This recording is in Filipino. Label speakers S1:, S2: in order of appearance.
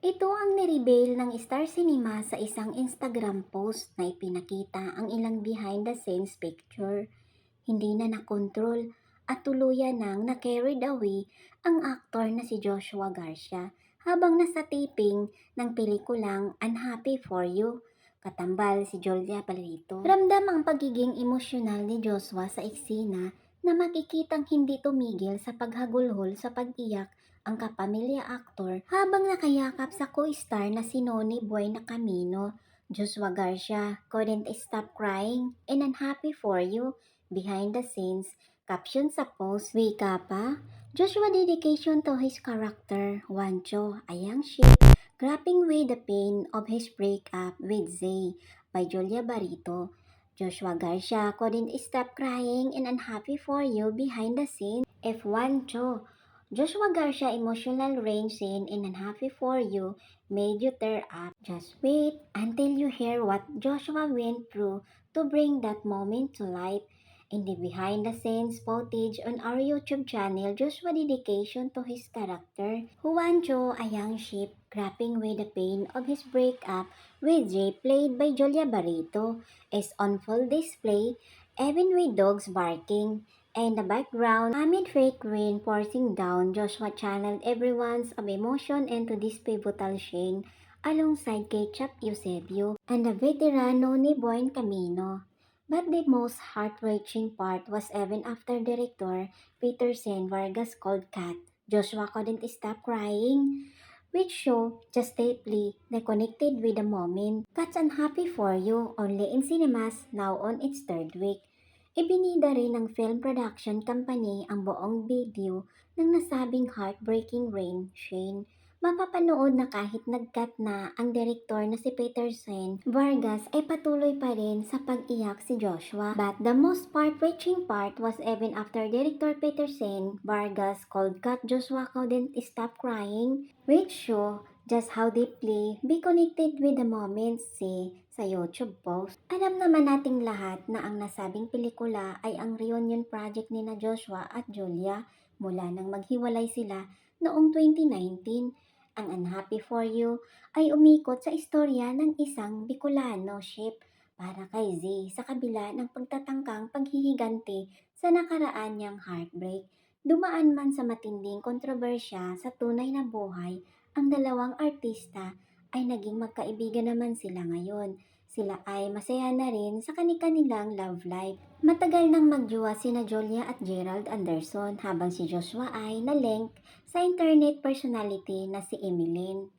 S1: Ito ang nireveal ng Star Cinema sa isang Instagram post na ipinakita ang ilang behind the scenes picture. Hindi na nakontrol at tuluyan nang na-carried away ang aktor na si Joshua Garcia habang nasa taping ng pelikulang Unhappy for You. Katambal si Julia Barreto. Ramdam ang pagiging emosyonal ni Joshua sa eksena na makikitang hindi tumigil sa paghagulhol sa pag-iyak ang kapamilya aktor habang nakayakap sa co-star na si Noni Buena Camino. Joshua Garcia couldn't stop crying and Unhappy for You behind the scenes. Caption sa post, Wika pa? Joshua dedication to his character, Wancho, a young sheep, grappling with the pain of his breakup with Zay by Julia Barito. Joshua Garcia couldn't stop crying and Unhappy for You behind the scenes. F. Wancho, Joshua Garcia emotional rain scene in Unhappy for You made you tear up. Just wait until you hear what Joshua went through to bring that moment to life. In the behind the scenes footage on our YouTube channel, Joshua dedication to his character, Juancho, a young sheep grappling with the pain of his breakup with Jay played by Julia Barreto, is on full display, even with dogs barking. In the background, amid fake rain forcing down, Joshua channeled everyone's of emotion into this pivotal scene alongside Ketchup Eusebio and the veteran Noni Boy Camino. But the most heart-wrenching part was even after director Peter Sen Vargas called cut, Joshua couldn't stop crying, which show just deeply connected with the moment. Cat's Unhappy for You, only in cinemas, now on its third week. Ibinida rin ng film production company ang buong video ng nasabing heartbreaking rain scene. Mapapanood na kahit nag-cut na ang direktor na si Peterson Vargas ay patuloy pa rin sa pag-iyak si Joshua. But the most heart-wrenching part was even after director Peterson Vargas called cut, Joshua couldn't stop crying, which show just how deeply be connected with the moments sa YouTube post. Alam naman nating lahat na ang nasabing pelikula ay ang reunion project ni na Joshua at Julia mula nang maghiwalay sila noong 2019. Ang Unhappy for You ay umikot sa istorya ng isang Bicolano ship para kay Z sa kabila ng pagtatangkang paghihiganti sa nakaraan niyang heartbreak. Dumaan man sa matinding kontrobersya sa tunay na buhay, ang dalawang artista ay naging magkaibigan naman sila ngayon. Sila ay masaya na rin sa kanilang love life. Matagal nang magjowa sina Julia at Gerald Anderson habang si Joshua ay na-link sa internet personality na si Emeline.